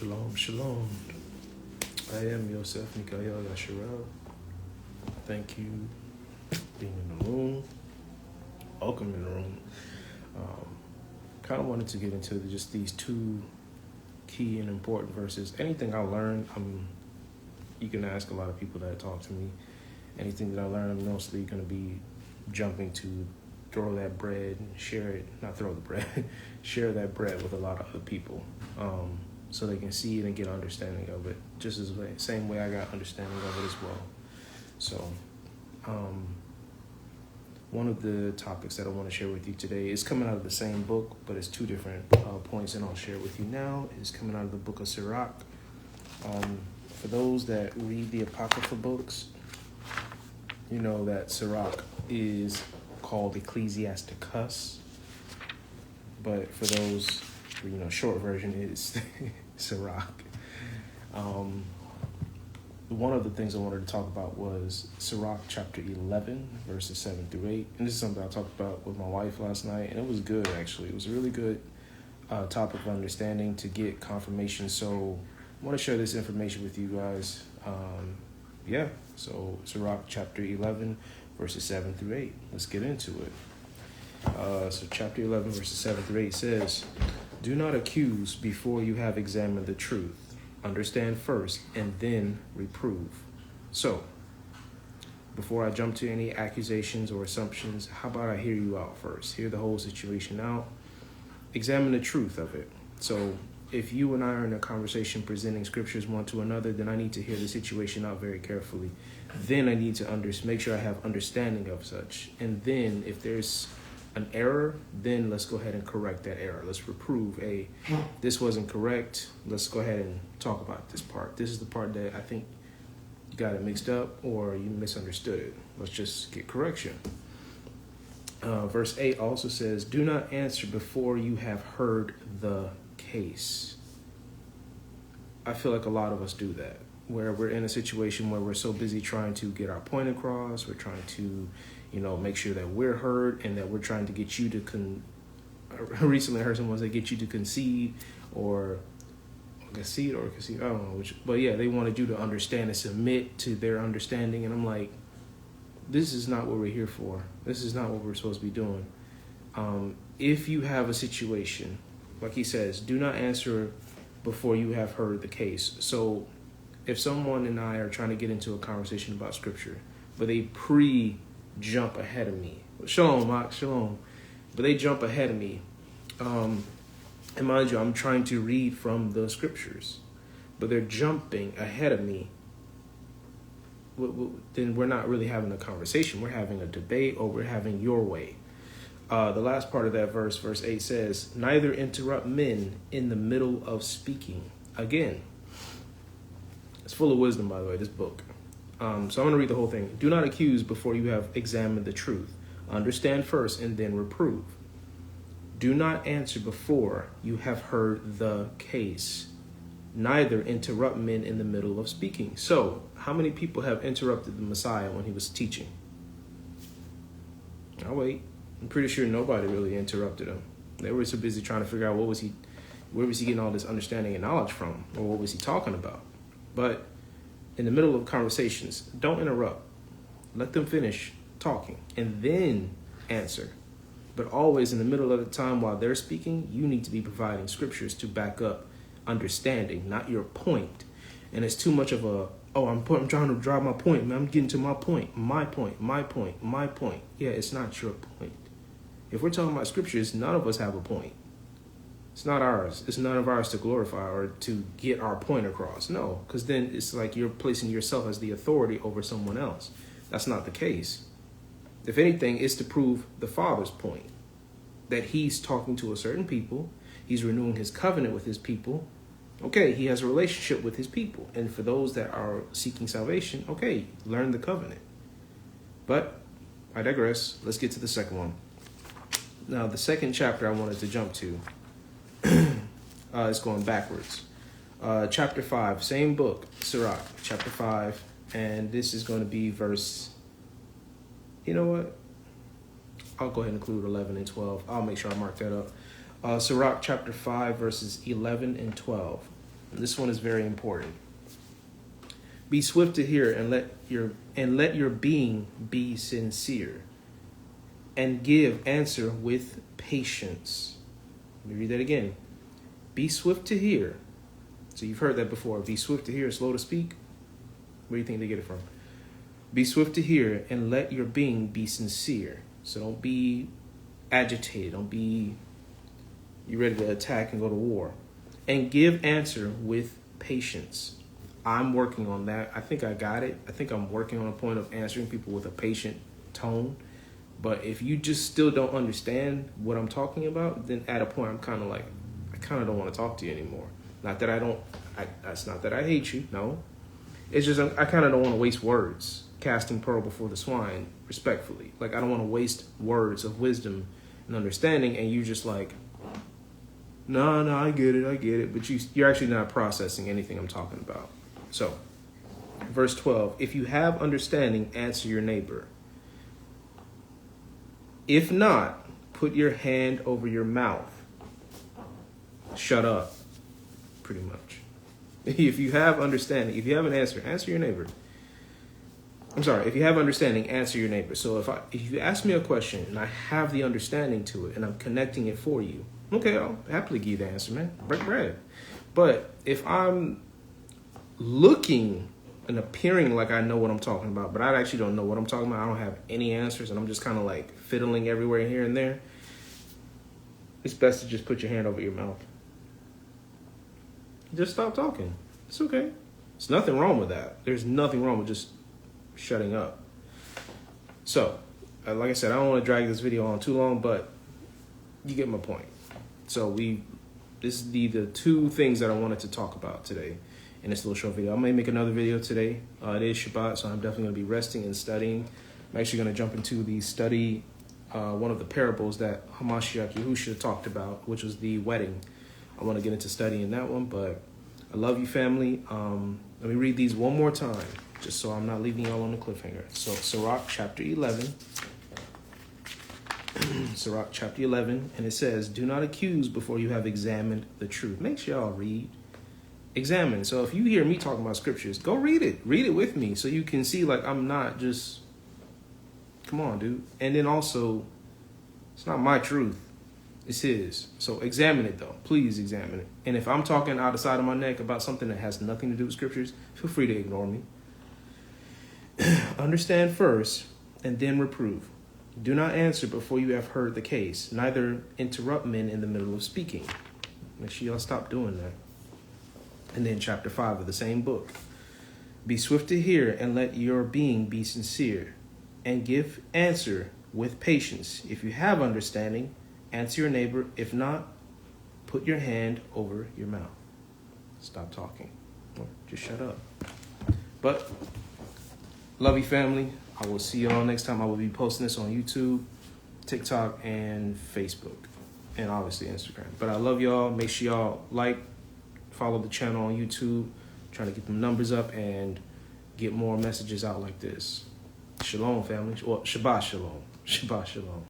Shalom, shalom. I am Yosef Mikael Yasharel. Thank you for being in the room. Welcome in the room. Kind of wanted to get into just these two key and important verses. Anything I learned, you can ask a lot of people that talk to me. Anything that I learn, I'm mostly going to be jumping to throw that bread and share it. Not throw the bread, share that bread with a lot of other people. So they can see it and get understanding of it, just as the same way I got understanding of it as well. So, one of the topics that I want to share with you today is coming out of the same book, but it's two different points, and I'll share with you now. It's coming out of the book of Sirach. For those that read the Apocrypha books, you know that Sirach is called Ecclesiasticus, but for those, short version is Sirach. One of the things I wanted to talk about was Sirach chapter 11, verses 7 through 8. And this is something I talked about with my wife last night, and it was good, actually. It was a really good topic of understanding to get confirmation. So I want to share this information with you guys. So Sirach chapter 11, verses 7 through 8. Let's get into it. So chapter 11, verses 7 through 8 says, "Do not accuse before you have examined the truth. Understand first and then reprove." So, before I jump to any accusations or assumptions, how about I hear you out first? Hear the whole situation out. Examine the truth of it. So, if you and I are in a conversation presenting scriptures one to another, then I need to hear the situation out very carefully. Then I need to make sure I have understanding of such. And then if there's an error, then let's go ahead and correct that error. Let's reprove, this wasn't correct. Let's go ahead and talk about this part. This is the part that I think you got it mixed up or you misunderstood it. Let's just get correction. Verse 8 also says, "Do not answer before you have heard the case." I feel like a lot of us do that, where we're in a situation where we're so busy trying to get our point across. We're trying to make sure that we're heard, and that we're trying to get you to recently I heard someone say get you to concede or concede, I don't know which, but yeah, they wanted you to understand and submit to their understanding. And I'm like, this is not what we're here for. This is not what we're supposed to be doing. If you have a situation, like he says, do not answer before you have heard the case. So if someone and I are trying to get into a conversation about scripture, but they jump ahead of me. Shalom, Mark, shalom. But they jump ahead of me. And mind you, I'm trying to read from the scriptures, but they're jumping ahead of me. Then we're not really having a conversation. We're having a debate, or we're having your way. The last part of that verse 8 says, "Neither interrupt men in the middle of speaking." Again, it's full of wisdom, by the way, this book. So I'm going to read the whole thing. "Do not accuse before you have examined the truth. Understand first and then reprove. Do not answer before you have heard the case. Neither interrupt men in the middle of speaking." So, how many people have interrupted the Messiah when he was teaching? I'll wait. I'm pretty sure nobody really interrupted him. They were so busy trying to figure out where was he getting all this understanding and knowledge from, or what was he talking about. But in the middle of conversations, don't interrupt. Let them finish talking and then answer. But always in the middle of the time while they're speaking, you need to be providing scriptures to back up understanding, not your point. And it's too much of I'm trying to drive my point, man. I'm getting to my point. Yeah, it's not your point. If we're talking about scriptures, none of us have a point. It's not ours. It's none of ours to glorify or to get our point across. No, because then it's like you're placing yourself as the authority over someone else. That's not the case. If anything, it's to prove the Father's point, that he's talking to a certain people. He's renewing his covenant with his people. Okay, he has a relationship with his people. And for those that are seeking salvation, okay, learn the covenant. But I digress. Let's get to the second one. Now, the second chapter I wanted to jump to, it's going backwards. Chapter 5, same book, Sirach, chapter 5. And this is going to be verse, you know what? I'll go ahead and include 11 and 12. I'll make sure I mark that up. Sirach chapter 5, verses 11 and 12. This one is very important. Be swift to hear and let your being be sincere, and give answer with patience. Let me read that again. Be swift to hear. So you've heard that before. Be swift to hear, slow to speak. Where do you think they get it from? Be swift to hear and let your being be sincere. So don't be agitated. Don't be you ready to attack and go to war. And give answer with patience. I'm working on that. I think I got it. I think I'm working on a point of answering people with a patient tone. But if you just still don't understand what I'm talking about, then at a point I'm kind of like, I kind of don't want to talk to you anymore. Not that that's not that I hate you. No. It's just I kind of don't want to waste words. Casting pearl before the swine, respectfully. Like, I don't want to waste words of wisdom and understanding, and you just like, no, I get it. But you're actually not processing anything I'm talking about. So, verse 12, if you have understanding, answer your neighbor. If not, put your hand over your mouth. Shut up, pretty much. If you have understanding, if you have an answer, answer your neighbor. If you have understanding, answer your neighbor. So if you ask me a question and I have the understanding to it and I'm connecting it for you, okay, I'll happily give you the answer, man. Break bread. But if I'm looking and appearing like I know what I'm talking about, but I actually don't know what I'm talking about, I don't have any answers, and I'm just kind of like fiddling everywhere here and there, it's best to just put your hand over your mouth. Just stop talking. It's okay. There's nothing wrong with that. There's nothing wrong with just shutting up. So, like I said, I don't want to drag this video on too long, but you get my point. So this is the two things that I wanted to talk about today in this little short video. I may make another video today. It is Shabbat, so I'm definitely going to be resting and studying. I'm actually going to jump into the study, one of the parables that Hamashiach Yahushua talked about, which was the wedding. I want to get into studying that one, but I love you, family. Let me read these one more time, just so I'm not leaving y'all on a cliffhanger. So, Sirach chapter 11. Sirach chapter 11, and it says, do not accuse before you have examined the truth. Make sure y'all read. Examine. So if you hear me talking about scriptures, go read it. Read it with me so you can see, like, I'm not just, come on, dude. And then also, it's not my truth. It's his. So examine it, though. Please examine it. And if I'm talking out the side of my neck about something that has nothing to do with scriptures, feel free to ignore me. Understand first and then reprove. Do not answer before you have heard the case, neither interrupt men in the middle of speaking. Make sure y'all stop doing that. And then chapter 5 of the same book. Be swift to hear and let your being be sincere, and give answer with patience. If you have understanding, answer your neighbor. If not, put your hand over your mouth. Stop talking. Or just shut up. But, love you, family. I will see y'all next time. I will be posting this on YouTube, TikTok, and Facebook, and obviously Instagram. But I love y'all. Make sure y'all like, follow the channel on YouTube. Trying to get them numbers up and get more messages out like this. Shalom, family. Or Shabbat Shalom. Shabbat Shalom.